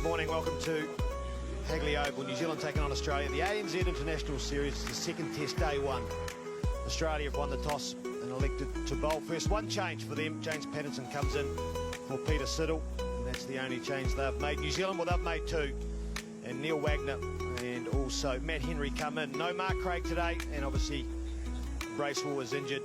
Good morning, welcome to Hagley Oval. New Zealand taking on Australia. The ANZ International Series is the second test, day one. Australia have won the toss and elected to bowl first. One change for them. James Patterson comes in for Peter Siddle, and that's the only change they've made. New Zealand, well, they've made two. And Neil Wagner and also Matt Henry come in. No Mark Craig today, and obviously Bracewell is injured.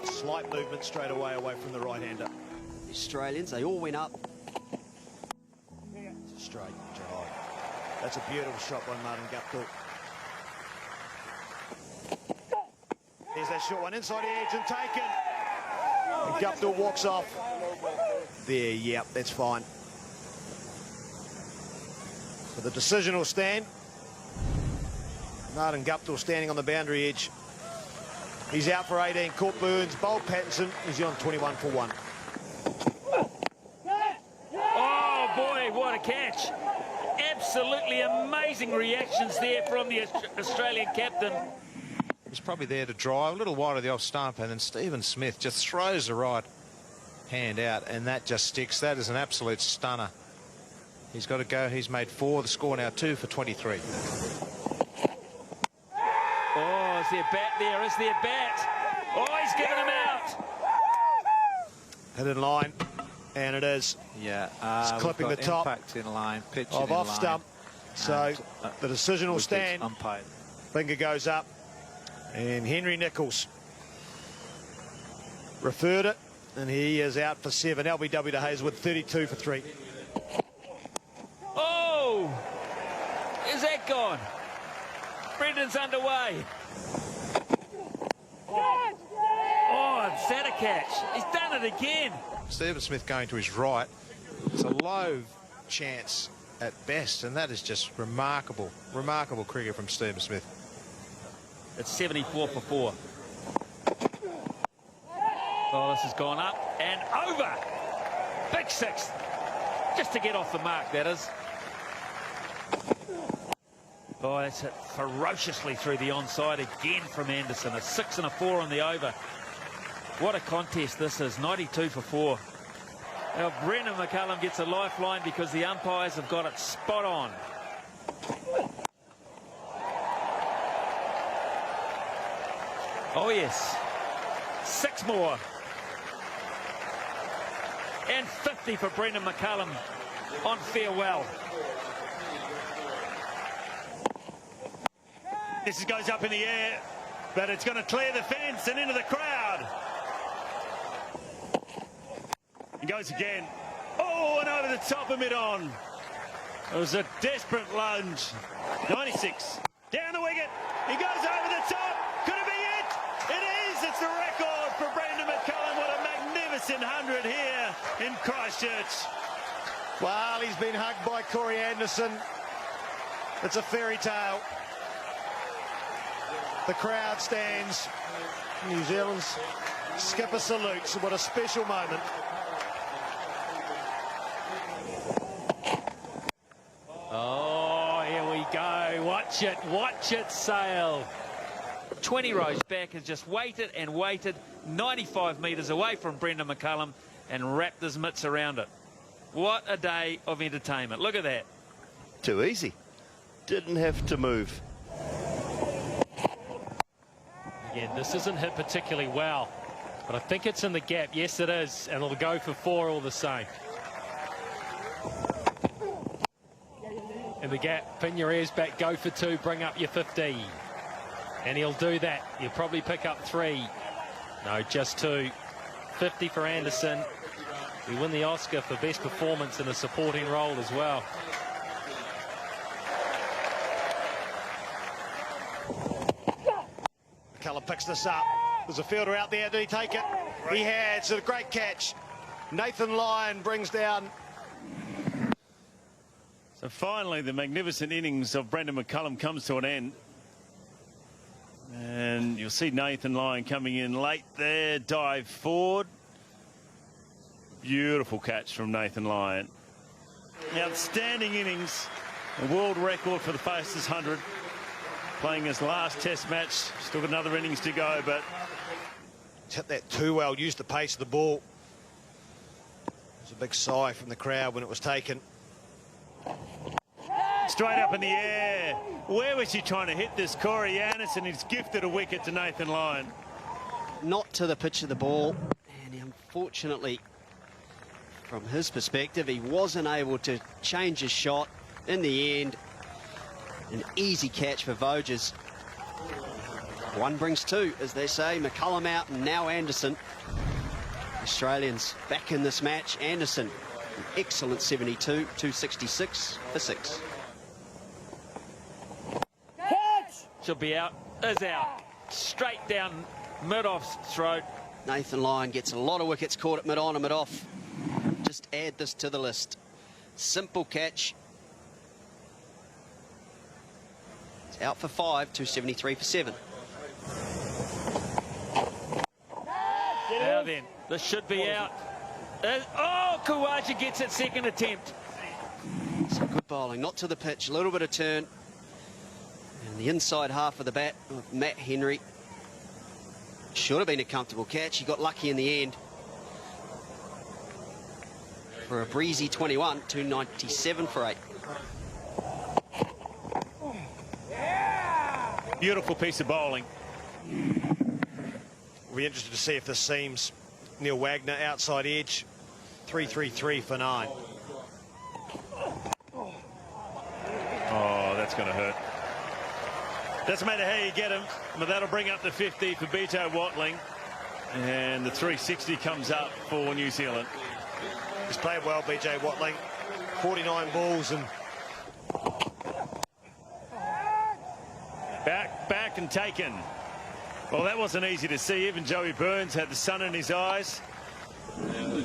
Slight movement straight away from the right-hander. The Australians, they all went up. It's a straight drive. That's a beautiful shot by Martin Guptill. There's that short one inside the edge and taken. And Guptill walks off. There, yep, that's fine. So the decision will stand. Martin Guptill standing on the boundary edge. He's out for 18. Caught Burns, bowled Pattinson. New Zealand 21 for 1. Oh boy, what a catch. Absolutely amazing reactions there from the Australian captain. He was probably there to drive a little wide of the off stump, and then Stephen Smith just throws the right hand out, and that just sticks. That is an absolute stunner. He's got to go. He's made 4. The score now 2 for 23. Oh, is there a bat there? Is there a bat? Oh, he's given him out. Hit in line, and it is. Yeah, it's clipping the top. Impact in line, pitch of in off line, stump. So the decision will stand. Umpired. Finger goes up, and Henry Nichols referred it, and he is out for 7. LBW to Hazelwood, 32 for 3. Oh, is that gone? Brendan's underway. Oh, is that a catch? He's done it again. Stephen Smith going to his right. It's a low chance at best, and that is just remarkable cricket from Stephen Smith. It's 74 for 4. Oh, this has gone up and over. Big 6. Just to get off the mark, that is. Oh, that's hit ferociously through the onside again from Anderson. A 6 and a 4 on the over. What a contest this is. 92 for 4. Now, Brendan McCullum gets a lifeline because the umpires have got it spot on. Oh, yes. 6 more. And 50 for Brendan McCullum on farewell. This goes up in the air, but it's going to clear the fence and into the crowd. He goes again. Oh, and over the top of mid-on. It was a desperate lunge. 96. Down the wicket. He goes over the top. Could it be it? It is. It's the record for Brendan McCullum. What a magnificent 100 here in Christchurch. Well, he's been hugged by Corey Anderson. It's a fairy tale. The crowd stands. New Zealand's skipper salutes. What a special moment. Oh, here we go. Watch it sail. 20 rows back, has just waited and waited 95 metres away from Brendan McCullum and wrapped his mitts around it. What a day of entertainment. Look at that. Too easy. Didn't have to move. Again, this isn't hit particularly well, but I think it's in the gap. Yes, it is, and it'll go for 4 all the same. In the gap, pin your ears back, go for 2, bring up your 15. And he'll do that. He'll probably pick up 3. No, just 2. 50 for Anderson. We win the Oscar for best performance in a supporting role as well. McCullum picks this up. There's a fielder out there. Did he take it? He had. It's a great catch. Nathan Lyon brings down. So finally, the magnificent innings of Brendan McCullum comes to an end. And you'll see Nathan Lyon coming in late there, dive forward. Beautiful catch from Nathan Lyon. Outstanding innings. A world record for the fastest 100. Playing his last test match. Still got another innings to go, but hit that too well. Used the pace of the ball. There's a big sigh from the crowd when it was taken. Straight up in the air. Where was he trying to hit this? Corey Anderson, he's gifted a wicket to Nathan Lyon. Not to the pitch of the ball, and unfortunately, from his perspective, he wasn't able to change his shot. In the end, an easy catch for Voges. One brings two, as they say. McCullum out, and now Anderson. Australians back in this match. Anderson, an excellent 72, 266 for 6. She'll be out. Is out. Straight down mid-off's throat. Nathan Lyon gets a lot of wickets caught at mid-on and mid-off. Just add this to the list. Simple catch. It's out for 5, 273 for 7. Now then, this should be out. Oh, Kawaja gets it second attempt. Some good bowling, not to the pitch, a little bit of turn. And the inside half of the bat of Matt Henry. Should have been a comfortable catch. He got lucky in the end. For a breezy 21, 297 for 8. Beautiful piece of bowling. We'll be interested to see if this seams Neil Wagner outside edge. 3-3-3 for 9. Oh, that's going to hurt. Doesn't matter how you get him, but that'll bring up the 50 for BJ Watling. And the 360 comes up for New Zealand. He's played well, BJ Watling. 49 balls and... Back and taken. Well, that wasn't easy to see. Even Joey Burns had the sun in his eyes.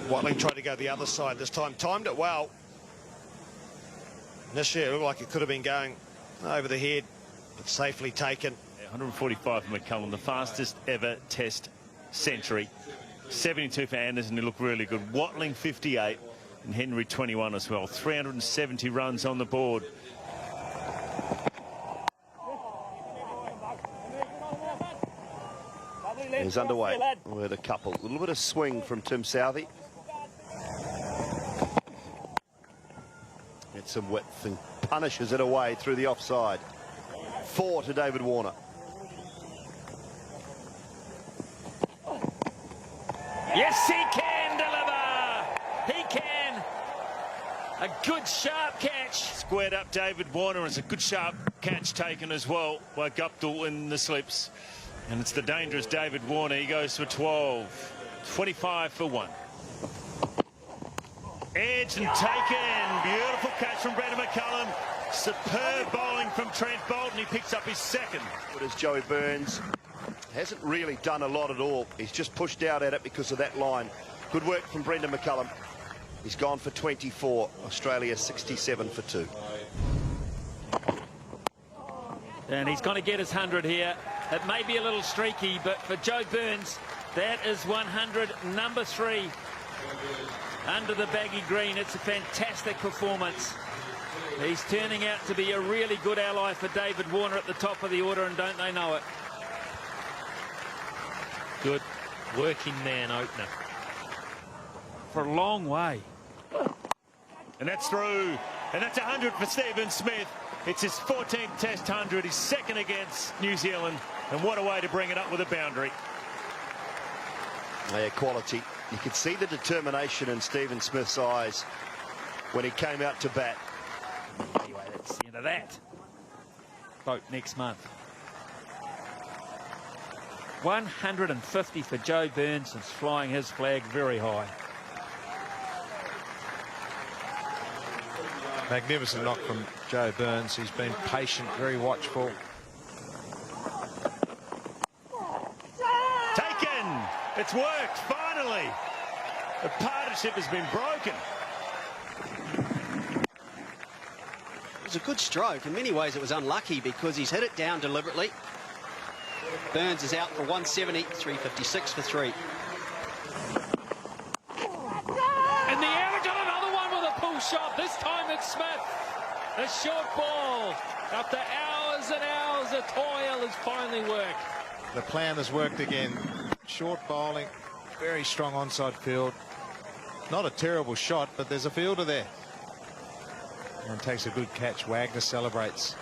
Watling tried to go the other side this time. Timed it well. Initially, it looked like it could have been going over the head, but safely taken. 145 for McCullum, the fastest ever Test century. 72 for Anderson, who looked really good. Watling 58 and Henry 21 as well. 370 runs on the board. He's underway with a couple. A little bit of swing from Tim Southey. Gets some width and punishes it away through the offside. 4 to David Warner. Yes, he can deliver. He can. A good sharp catch. Squared up David Warner, and it's a good sharp catch taken as well by Guptill in the slips. And it's the dangerous David Warner. He goes for 12. 25 for 1. Edged and taken. Beautiful catch from Brendan McCullum. Superb bowling from Trent Bolton. He picks up his second. But as Joey Burns hasn't really done a lot at all. He's just pushed out at it because of that line. Good work from Brendan McCullum. He's gone for 24. Australia 67 for 2. And he's going to get his 100 here. It may be a little streaky, but for Joe Burns, that is 100, number 3. Under the baggy green, it's a fantastic performance. He's turning out to be a really good ally for David Warner at the top of the order, and don't they know it? Good working man opener. For a long way. And that's through. And that's 100 for Stephen Smith. It's his 14th Test 100. He's second against New Zealand. And what a way to bring it up with a boundary. Yeah, quality. You could see the determination in Stephen Smith's eyes when he came out to bat. Anyway, that's the end of that. Vote next month. 150 for Joe Burns, and flying his flag very high. Magnificent knock from Joe Burns. He's been patient, very watchful. Taken! It's worked, finally! The partnership has been broken. It was a good stroke. In many ways, it was unlucky because he's hit it down deliberately. Burns is out for 170, 356 for 3. And the air got another one with a pull shot. This time it's Smith. A short ball. After hours and hours of toil has finally worked. The plan has worked again. Short bowling, very strong onside field. Not a terrible shot, but there's a fielder there. And takes a good catch. Wagner celebrates.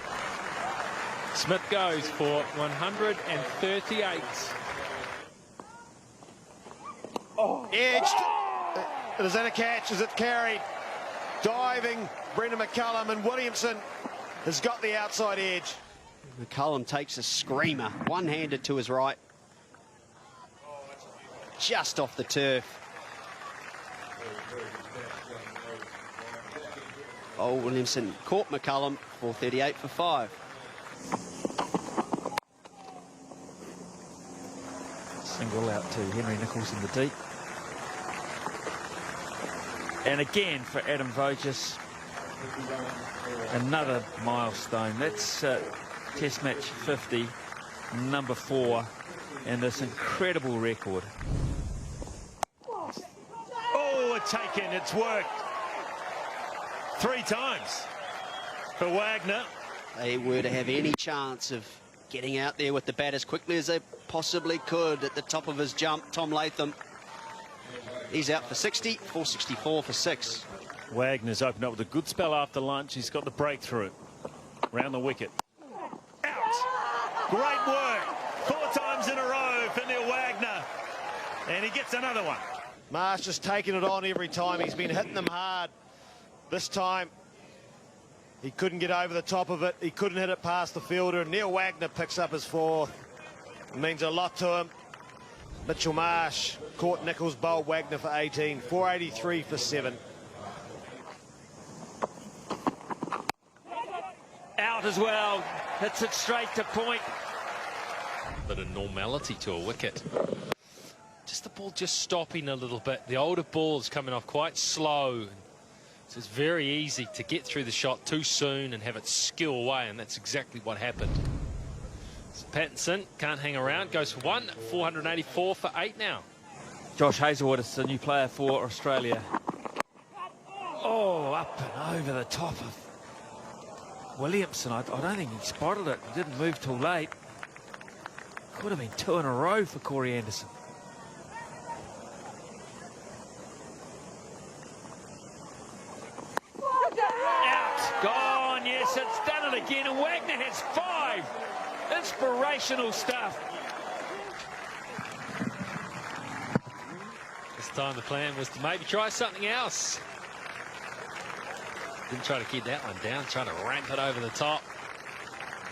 Smith goes for 138. Edged. Is that a catch? Is it carried? Diving. Brendan McCullum, and Williamson has got the outside edge. McCullum takes a screamer, one-handed to his right. Just off the turf. Oh, Williamson caught McCullum for 38 for 5. Single out to Henry Nichols in the deep. And again for Adam Voges, another milestone. That's Test match 50, number 4, and this incredible record. Oh, it's taken. It's worked. 3 times for Wagner. They were to have any chance of getting out there with the bat as quickly as they possibly could at the top of his jump. Tom Latham, he's out for 60, 464 for 6. Wagner's opened up with a good spell after lunch. He's got the breakthrough round the wicket. Out. Great work. 4 times in a row for Neil Wagner. And he gets another one. Marsh just taking it on every time. He's been hitting them hard. This time, he couldn't get over the top of it. He couldn't hit it past the fielder. Neil Wagner picks up his 4th. It means a lot to him. Mitchell Marsh caught Nichols, bowled Wagner for 18. 483 for 7. Out as well. Hits it straight to point. Bit of normality to a wicket. Just the ball just stopping a little bit. The older ball's coming off quite slow. So it's very easy to get through the shot too soon and have it skew away, and that's exactly what happened. So Pattinson can't hang around, goes for 1, 484 for 8 now. Josh Hazlewood is the new player for Australia. Oh, up and over the top of Williamson. I don't think he spotted it. He didn't move till late. Could have been 2 in a row for Corey Anderson. Out. Gone. Yes, it's done it again. And Wagner has 5. Inspirational stuff. This time the plan was to maybe try something else. Didn't try to keep that one down, trying to ramp it over the top.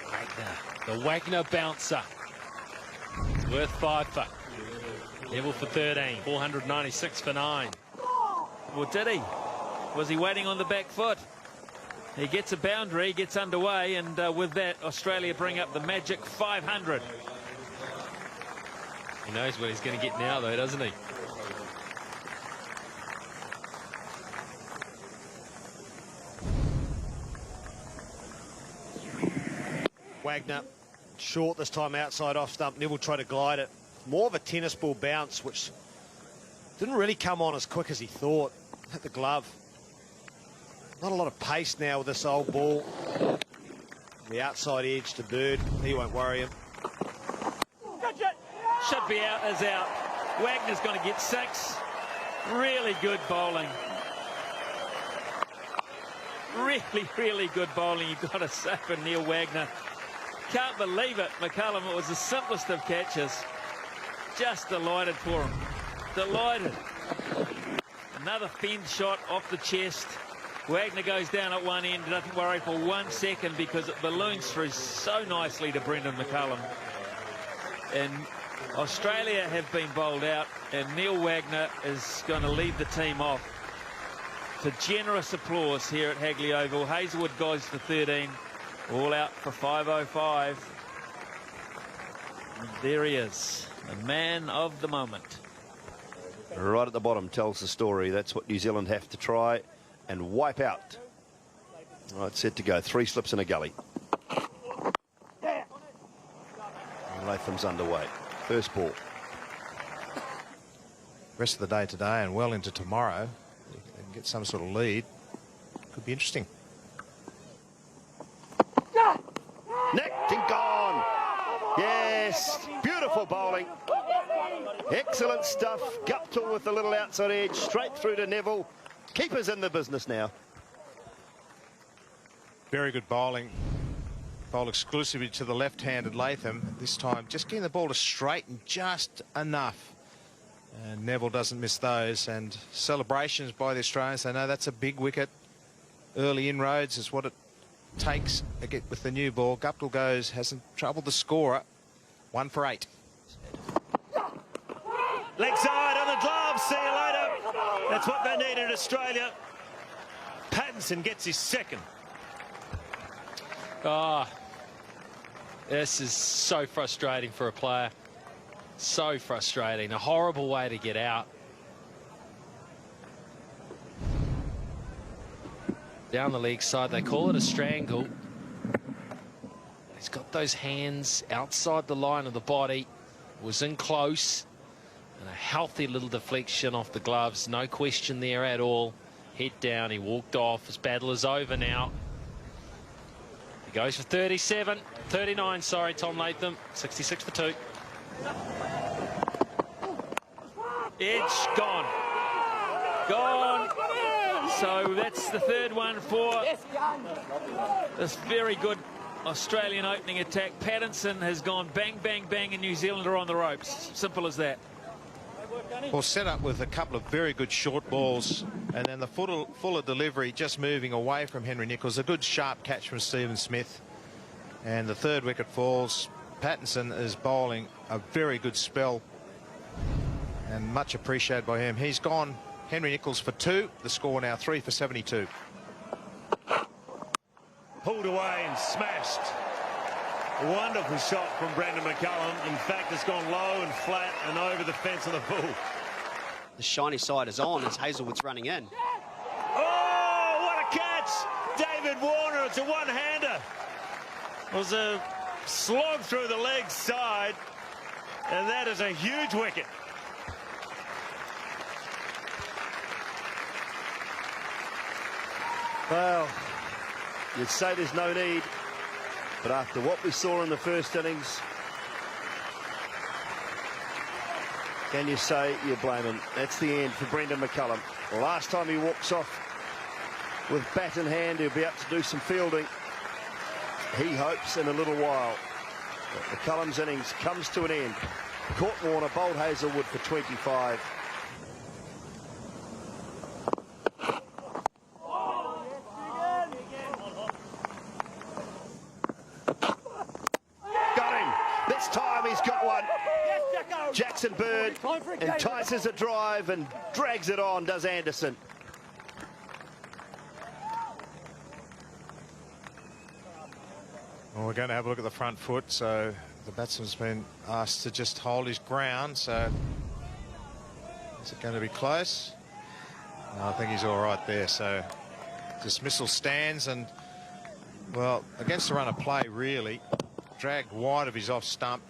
Wagner, the Wagner bouncer. Worth 5 for. Level for 13, 496 for 9. Well, did he? Was he waiting on the back foot? He gets a boundary, gets underway, and with that, Australia bring up the magic 500. He knows what he's going to get now, though, doesn't he? Wagner short this time outside off stump. Neville tried to glide it. More of a tennis ball bounce, which didn't really come on as quick as he thought. Hit the glove. Not a lot of pace now with this old ball. The outside edge to Bird. He won't worry him. Should be out, is out. Wagner's going to get 6. Really good bowling. Really good bowling, you've got to say, for Neil Wagner. Can't believe it, McCullum. It was the simplest of catches. Just delighted for him. Delighted. Another fin shot off the chest. Wagner goes down at one end. Doesn't worry for 1 second because it balloons through so nicely to Brendan McCullum. And Australia have been bowled out, and Neil Wagner is going to lead the team off. For generous applause here at Hagley Oval. Hazlewood goes for 13. All out for 505. And there he is, the man of the moment. Right at the bottom tells the story. That's what New Zealand have to try and wipe out. Right, set to go. 3 slips in a gully. And Latham's underway. First ball. Rest of the day today and well into tomorrow. They can get some sort of lead. Could be interesting. Necked and gone. Yes, beautiful bowling. Excellent stuff. Gut Bottle with the little outside edge, straight through to Neville. Keeper's in the business now. Very good bowling. Bowl exclusively to the left-handed Latham. This time just getting the ball to straighten just enough. And Neville doesn't miss those. And celebrations by the Australians. They know that's a big wicket. Early inroads is what it takes again with the new ball. Guptill goes, hasn't troubled the scorer. 1 for 8. Leg side on the glove. See you later. That's what they need in Australia. Pattinson gets his second. Oh, this is so frustrating for a player. So frustrating. A horrible way to get out. Down the leg side, they call it a strangle. He's got those hands outside the line of the body. Was in close. And a healthy little deflection off the gloves. No question there at all. Head down, he walked off. His battle is over now. He goes for 39, sorry, Tom Latham. 66 for 2. Edge gone. Gone. So that's the third one for this very good Australian opening attack. Pattinson has gone bang, bang, bang, and New Zealand are on the ropes. Simple as that. Well, set up with a couple of very good short balls, and then the fuller delivery just moving away from Henry Nicholls. A good sharp catch from Stephen Smith. And the third wicket falls. Pattinson is bowling a very good spell and much appreciated by him. He's gone Henry Nicholls for 2. The score now 3 for 72. Pulled away and smashed. A wonderful shot from Brendan McCullum. In fact, it's gone low and flat and over the fence of the full. The shiny side is on as Hazelwood's running in. Oh, what a catch! David Warner, it's a one-hander. It was a slog through the leg side, and that is a huge wicket. Well, you'd say there's no need, but after what we saw in the first innings, can you say you blame him? That's the end for Brendan McCullum. The last time he walks off with bat in hand, he'll be up to do some fielding. He hopes in a little while. But McCullum's innings comes to an end. Caught Warner, bowled Hazelwood for 25. Jackson Bird entices a drive and drags it on, does Anderson. Well, we're going to have a look at the front foot. So the batsman's been asked to just hold his ground. So is it going to be close? No, I think he's all right there. So dismissal stands, and well, against the run of play, really dragged wide of his off stump.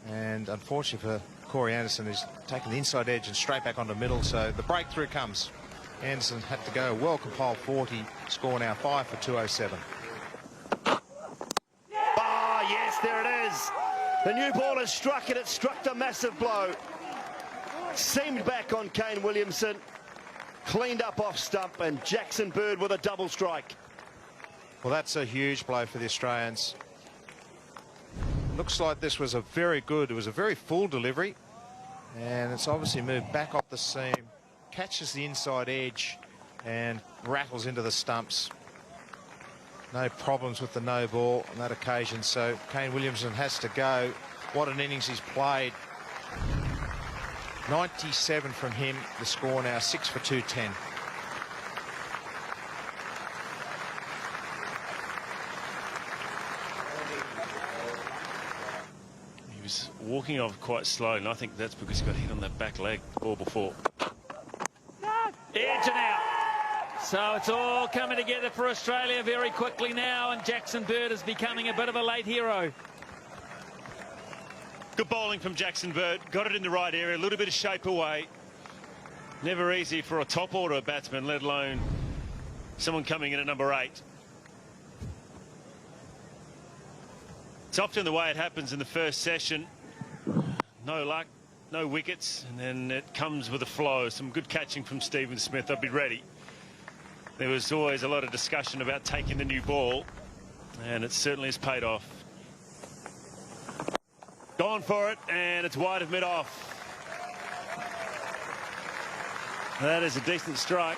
And unfortunately for Corey Anderson, he's taken the inside edge and straight back onto middle. So the breakthrough comes. Anderson had to go well compiled 40. Score now 5 for 207. Ah, yes, there it is. The new ball has struck it. It struck a massive blow. Seamed back on Kane Williamson. Cleaned up off stump, and Jackson Bird with a double strike. Well, that's a huge blow for the Australians. Looks like this was a very full delivery, and it's obviously moved back off the seam, catches the inside edge and rattles into the stumps. No problems with the no ball on that occasion, so Kane Williamson has to go. What an innings he's played. 97 from him. The score now 6 for 210. Was walking off quite slow, and I think that's because he got hit on that back leg the ball before. Edge and out. So it's all coming together for Australia very quickly now, and Jackson Bird is becoming a bit of a late hero. Good bowling from Jackson Bird. Got it in the right area, a little bit of shape away. Never easy for a top order batsman, let alone someone coming in at number 8. It's often the way it happens in the first session. No luck. no wickets, and then it comes with a flow. Some good catching from Stephen Smith. I'd be ready. There was always a lot of discussion about taking the new ball, and it certainly has paid off. Gone for it, and it's wide of mid-off. That is a decent strike.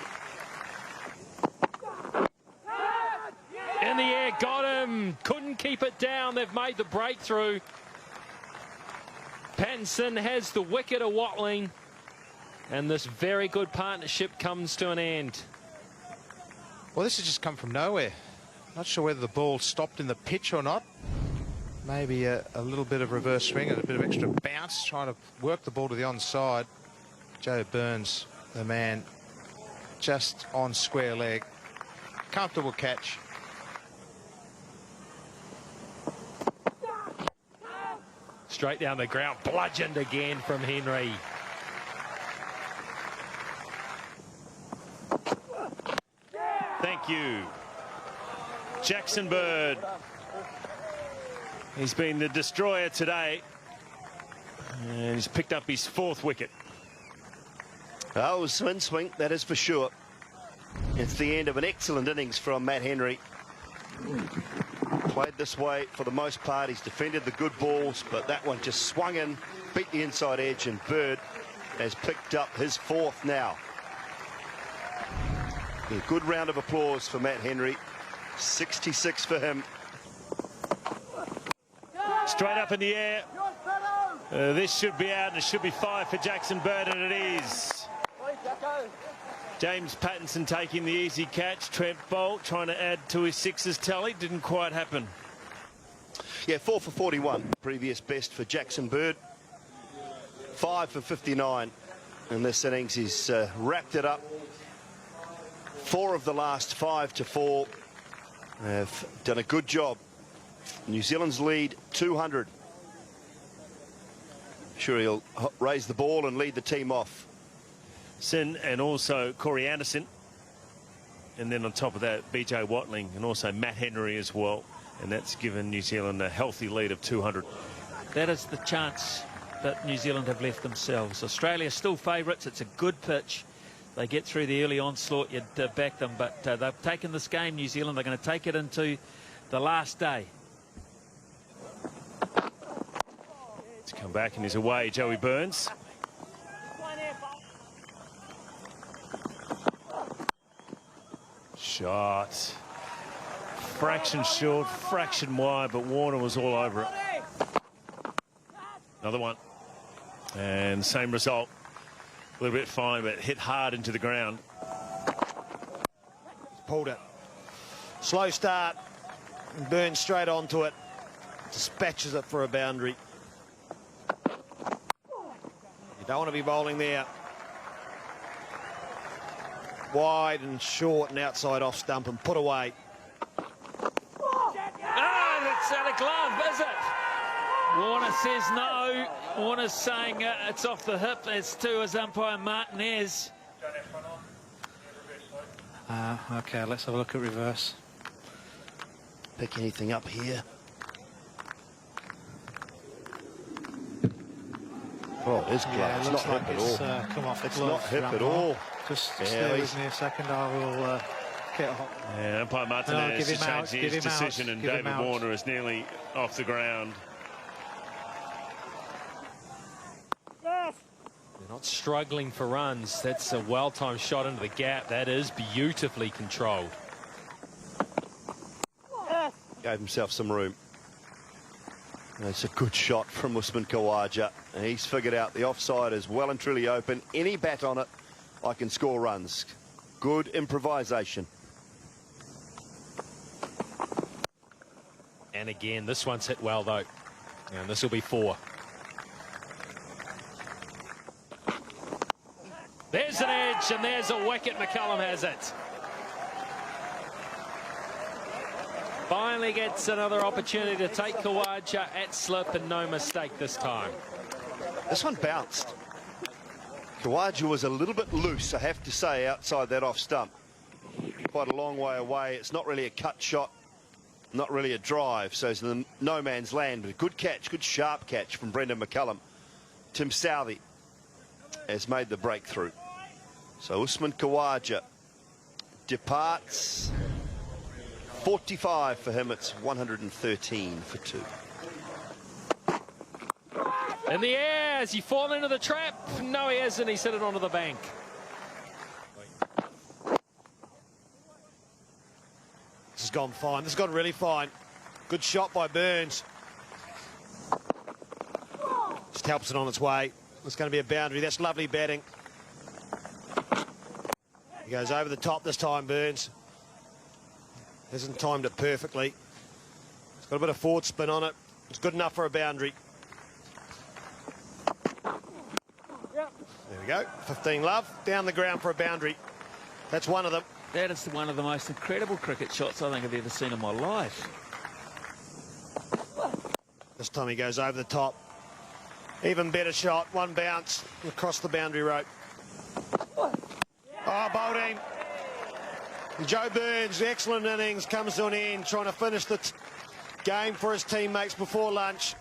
In the air, got him. Couldn't keep it down. They've made the breakthrough. Pattinson has the wicket of Watling, and this very good partnership comes to an end. Well, this has just come from nowhere. Not sure whether the ball stopped in the pitch or not. Maybe a little bit of reverse swing and a bit of extra bounce, trying to work the ball to the onside. Joe Burns, the man, just on square leg. Comfortable catch. Straight down the ground, bludgeoned again from Henry. Thank you. Jackson Bird. He's been the destroyer today, and he's picked up his 4th wicket. Oh, swing, that is for sure. It's the end of an excellent innings from Matt Henry. Played this way for the most part. He's defended the good balls, but that one just swung in, beat the inside edge, and Bird has picked up his 4th now. A good round of applause for Matt Henry. 66 for him. Straight up in the air. This should be out, and it should be 5 for Jackson Bird, and it is. James Pattinson taking the easy catch. Trent Bolt trying to add to his 6's tally. Didn't quite happen. Yeah, 4 for 41. Previous best for Jackson Bird. 5 for 59 in this innings. He's wrapped it up. 4 of the last 5 to 4. Have done a good job. New Zealand's lead 200. Sure, he'll raise the ball and lead the team off. Sin and also Corey Anderson. And then on top of that, BJ Watling and also Matt Henry as well. And that's given New Zealand a healthy lead of 200. That is the chance that New Zealand have left themselves. Australia still favourites. It's a good pitch. They get through the early onslaught, you'd back them. But they've taken this game, New Zealand. They're going to take it into the last day. To come back and he's away, Joey Burns. Shot. Fraction short, fraction wide, but Warner was all over it. Another one. And same result. A little bit fine, but hit hard into the ground. Pulled it. Slow start. And Burns straight onto it. Dispatches it for a boundary. You don't want to be bowling there. Wide and short and outside off stump and put away. Ah, that's out of glove, is it? Warner says no. Warner's saying it's off the hip. It's to his umpire Martinez. Okay, let's have a look at reverse. Pick anything up here. Oh, it's glove. Yeah, It's it not looks like hip at it's all. come off the It's glove. not hip at Rambo. all. Just Yeah, stay he's- with me a second. I will get hot. Yeah, umpire Martinez give him has out, changed give his him out, decision, and give him David out. Warner is nearly off the ground. They're not struggling for runs. That's a well-timed shot into the gap. That is beautifully controlled. Gave himself some room. It's a good shot from Usman Khawaja. And he's figured out the offside is well and truly open. Any bat on it, I can score runs. Good improvisation. And again, this one's hit well, though. And this will be 4. There's an edge, and there's a wicket. McCullum has it. Finally gets another opportunity to take Khawaja at slip, and no mistake this time. This one bounced. Khawaja was a little bit loose, I have to say, outside that off stump. Quite a long way away. It's not really a cut shot, not really a drive, so it's in no man's land. But a good catch, good sharp catch from Brendan McCullum. Tim Southey has made the breakthrough. So Usman Khawaja departs. 45 for him. It's 113 for 2. In the air, has he fallen into the trap? No, he hasn't. He's hit it onto the bank. This has gone fine. This has gone really fine. Good shot by Burns. Just helps it on its way. It's going to be a boundary. That's lovely batting. He goes over the top this time, Burns. Hasn't timed it perfectly. It's got a bit of forward spin on it. It's good enough for a boundary. There we go. 15 love. Down the ground for a boundary. That's one of them. That is one of the most incredible cricket shots I think I've ever seen in my life. This time he goes over the top. Even better shot. One bounce across the boundary rope. Oh, bowling. Joe Burns, excellent innings, comes to an end, trying to finish the game for his teammates before lunch.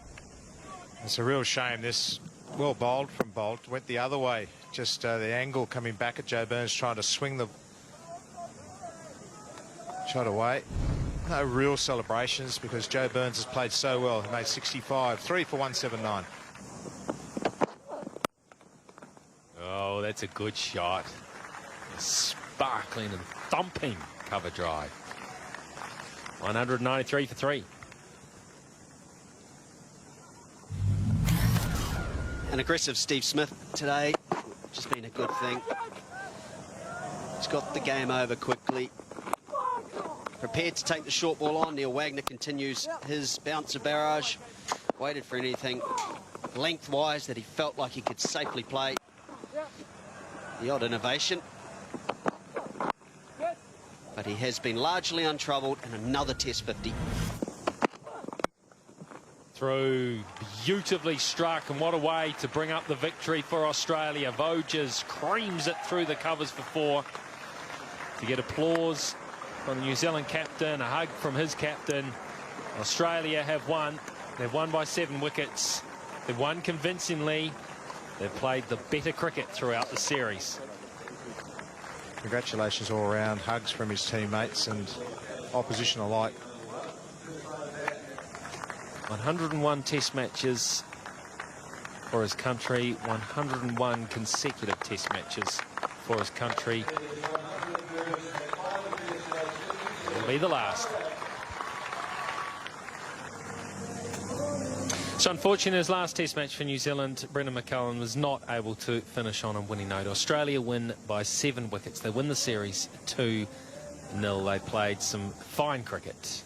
It's a real shame. This well bowled from Bolt went the other way. Just the angle coming back at Joe Burns, trying to swing the shot away. No real celebrations because Joe Burns has played so well. He made 65, 3 for 179. Oh, that's a good shot. A sparkling and thumping cover drive. 193 for 3. An aggressive Steve Smith today, which has been a good thing. He's got the game over quickly. Prepared to take the short ball on. Neil Wagner continues his bouncer barrage. Waited for anything lengthwise that he felt like he could safely play. The odd innovation. But he has been largely untroubled in another Test 50. Through, beautifully struck, and what a way to bring up the victory for Australia. Voges creams it through the covers for 4 to get applause from the New Zealand captain, a hug from his captain. Australia have won. They've won by 7 wickets. They've won convincingly. They've played the better cricket throughout the series. Congratulations all around. Hugs from his teammates and opposition alike. 101 Test matches for his country. 101 consecutive Test matches for his country. It'll be the last. So unfortunately, his last Test match for New Zealand, Brendan McCullum was not able to finish on a winning note. Australia win by 7 wickets. They win the series 2-0. They played some fine cricket.